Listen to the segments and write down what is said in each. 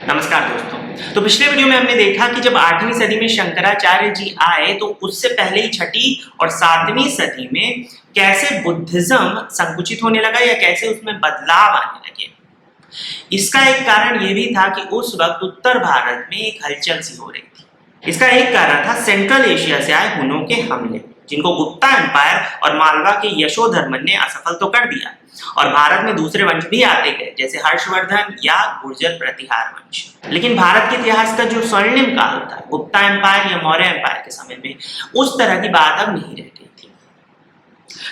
नमस्कार दोस्तों। तो पिछले वीडियो में हमने देखा कि जब 8वीं सदी में शंकराचार्य जी आए तो उससे पहले ही 6ठी और 7वीं सदी में कैसे बुद्धिज्म संकुचित होने लगा या कैसे उसमें बदलाव आने लगे। इसका एक कारण यह भी था कि उस वक्त उत्तर भारत में एक हलचल सी हो रही थी। इसका एक कारण था सेंट्रल एशिया से आए हुनों के हमले, जिनको गुप्ता एम्पायर और मालवा के यशोधर्मन ने असफल तो कर दिया और भारत में दूसरे वंश भी आते गए, जैसे हर्षवर्धन या गुर्जर प्रतिहार वंश। लेकिन भारत के इतिहास का जो स्वर्णिम काल था, गुप्ता एम्पायर या मौर्य एम्पायर के समय में, उस तरह की बात अब नहीं रह गई थी।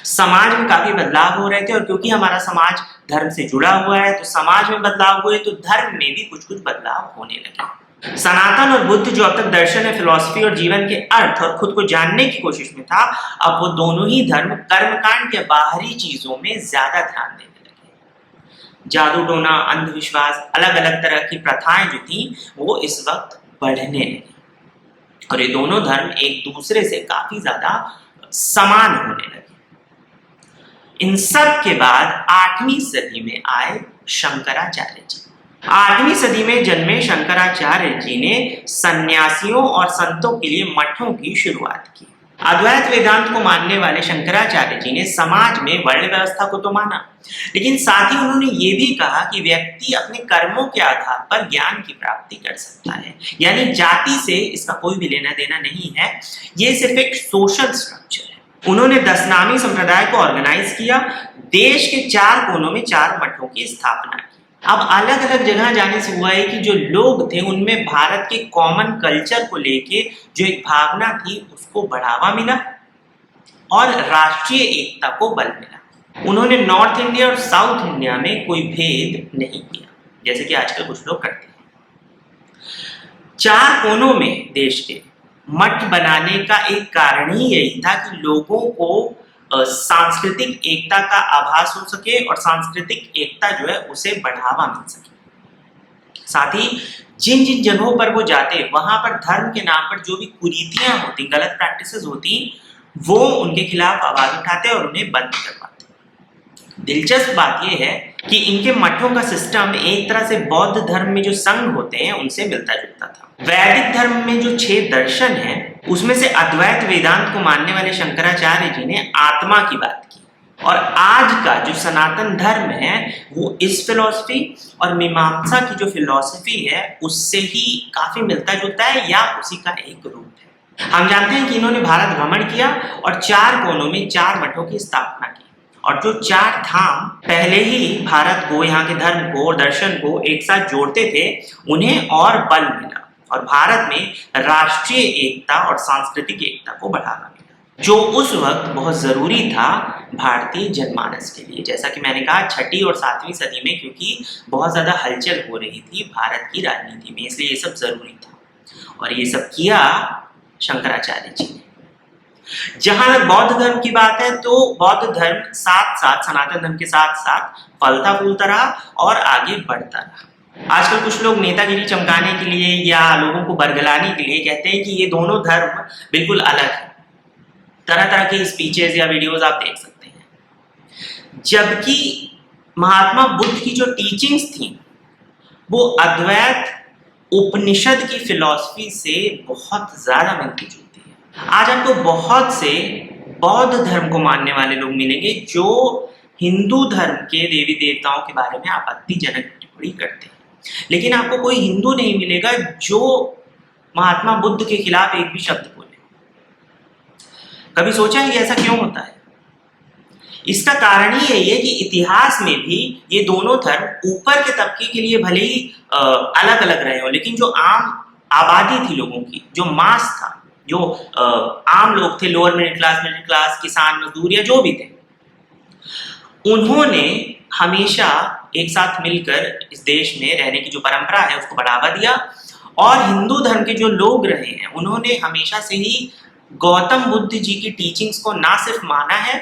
समाज में काफी बदलाव हो रहे थे और क्योंकि हमारा समाज धर्म से जुड़ा हुआ है तो समाज में बदलाव हुए तो धर्म में भी कुछ कुछ बदलाव होने लगे। सनातन और बुद्ध जो अब तक दर्शन है, फिलॉसफी और जीवन के अर्थ और खुद को जानने की कोशिश में था, अब वो दोनों ही धर्म कर्मकांड के बाहरी चीजों में ज्यादा ध्यान देने लगे। जादू टोना, अंधविश्वास, अलग अलग तरह की प्रथाएं जो थी वो इस वक्त बढ़ने लगी और ये दोनों धर्म एक दूसरे से काफी ज्यादा समान होने लगे। इन सब के बाद 8वीं सदी में आए शंकराचार्य जी। 8वीं सदी में जन्मे शंकराचार्य जी ने सन्यासियों और संतों के लिए मठों की शुरुआत की। अद्वैत वेदांत को मानने वाले शंकराचार्य जी ने समाज में वर्ण व्यवस्था को तो माना, लेकिन साथ ही उन्होंने ये भी कहा कि व्यक्ति अपने कर्मों के आधार पर ज्ञान की प्राप्ति कर सकता है, यानी जाति से इसका कोई भी लेना देना नहीं है, ये सिर्फ एक सोशल स्ट्रक्चर है। उन्होंने 10 नामी संप्रदाय को ऑर्गेनाइज किया, देश के 4 कोनों में 4 मठों की स्थापना की। अब अलग अलग जगह जाने से हुआ है कि जो लोग थे उनमें भारत के कॉमन कल्चर को लेके जो एक भावना थी उसको बढ़ावा मिला और राष्ट्रीय एकता को बल मिला। उन्होंने नॉर्थ इंडिया और साउथ इंडिया में कोई भेद नहीं किया, जैसे कि आजकल कुछ लोग करते हैं। 4 कोनों में देश के मठ बनाने का एक कारण ही यही था कि लोगों को सांस्कृतिक एकता का आभास हो सके और सांस्कृतिक एकता जो है उसे बढ़ावा मिल सके। साथ ही जिन जिन जगहों पर वो जाते वहां पर धर्म के नाम पर जो भी कुरीतियां होती, गलत प्रैक्टिसेस होती, वो उनके खिलाफ आवाज उठाते और उन्हें बंद करवाते। दिलचस्प बात यह है कि इनके मठों का सिस्टम एक तरह से बौद्ध धर्म में जो संघ होते हैं उनसे मिलता जुलता था। वैदिक धर्म में जो 6 दर्शन हैं उसमें से अद्वैत वेदांत को मानने वाले शंकराचार्य जी ने आत्मा की बात की और आज का जो सनातन धर्म है वो इस फिलॉसफी और मीमांसा की जो फिलॉसफी है उससे ही काफी मिलता जुलता है या उसी का एक रूप है। हम जानते हैं कि इन्होंने भारत भ्रमण किया और 4 कोनों में 4 मठों की स्थापना की और जो 4 धाम पहले ही भारत को, यहाँ के धर्म को और दर्शन को एक साथ जोड़ते थे, उन्हें और बल मिला और भारत में राष्ट्रीय एकता और सांस्कृतिक एकता को बढ़ावा मिला, जो उस वक्त बहुत जरूरी था भारतीय जनमानस के लिए। जैसा कि मैंने कहा 6ठी और 7वीं सदी में क्योंकि बहुत ज्यादा हलचल हो रही थी भारत की राजनीति में, इसलिए ये सब जरूरी था और ये सब किया शंकराचार्य जी ने। जहां बौद्ध धर्म की बात है तो बौद्ध धर्म साथ साथ सनातन धर्म के साथ साथ फलता फूलता रहा और आगे बढ़ता रहा। आजकल कुछ लोग नेतागिरी चमकाने के लिए या लोगों को बरगलाने के लिए कहते हैं कि ये दोनों धर्म बिल्कुल अलग है। तरह तरह के स्पीचेस या वीडियोस आप देख सकते हैं, जबकि महात्मा बुद्ध की जो टीचिंग्स थी वो अद्वैत उपनिषद की फिलॉसफी से बहुत ज्यादा मिलती जुलती है। आज आपको बहुत से बौद्ध धर्म को मानने वाले लोग मिलेंगे जो हिंदू धर्म के देवी देवताओं के बारे में आपत्तिजनक टिप्पणी करते हैं, लेकिन आपको कोई हिंदू नहीं मिलेगा जो महात्मा बुद्ध के खिलाफ एक भी शब्द बोले। कभी सोचा है कि ऐसा क्यों होता है? इसका कारण ही यही है कि इतिहास में भी ये दोनों धर्म ऊपर के तबके के लिए भले ही अलग अलग रहे हो, लेकिन जो आम आबादी थी लोगों की, जो मास था, जो आम लोग थे, लोअर मिडिल क्लास, किसान, मजदूर या जो भी थे, उन्होंने हमेशा एक साथ मिलकर इस देश में रहने की जो परंपरा है उसको बढ़ावा दिया और हिंदू धर्म के जो लोग रहे हैं उन्होंने हमेशा से ही गौतम बुद्ध जी की टीचिंग्स को ना सिर्फ माना है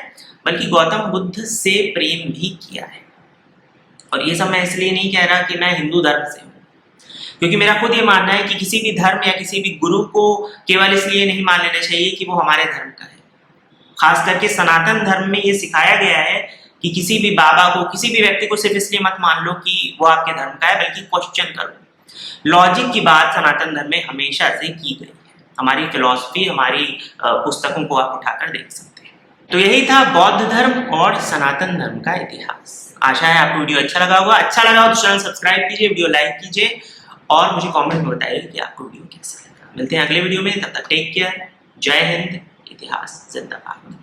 बल्कि गौतम बुद्ध से प्रेम भी किया है। और ये सब मैं इसलिए नहीं कह रहा कि मैं हिंदू धर्म से हूँ, क्योंकि मेरा खुद ये मानना है कि किसी भी धर्म या किसी भी गुरु को केवल इसलिए नहीं मान लेना चाहिए कि वो हमारे धर्म का है। खास करके सनातन धर्म में ये सिखाया गया है कि किसी भी बाबा को, किसी भी व्यक्ति को सिर्फ इसलिए मत मान लो कि वो आपके धर्म का है, बल्कि क्वेश्चन करो, लॉजिक की बात सनातन धर्म में हमेशा से की गई है। हमारी फिलॉसफी, हमारी पुस्तकों को आप उठाकर देख सकते हैं। तो यही था बौद्ध धर्म और सनातन धर्म का इतिहास। आशा है आपको वीडियो अच्छा लगा होगा। अच्छा लगा हो तो चैनल सब्सक्राइब कीजिए, वीडियो लाइक कीजिए और मुझे कमेंट में बताइए कि आपको वीडियो कैसा लगा। मिलते हैं अगले वीडियो में, तब तक टेक केयर। जय हिंद, इतिहास जिंदाबाद।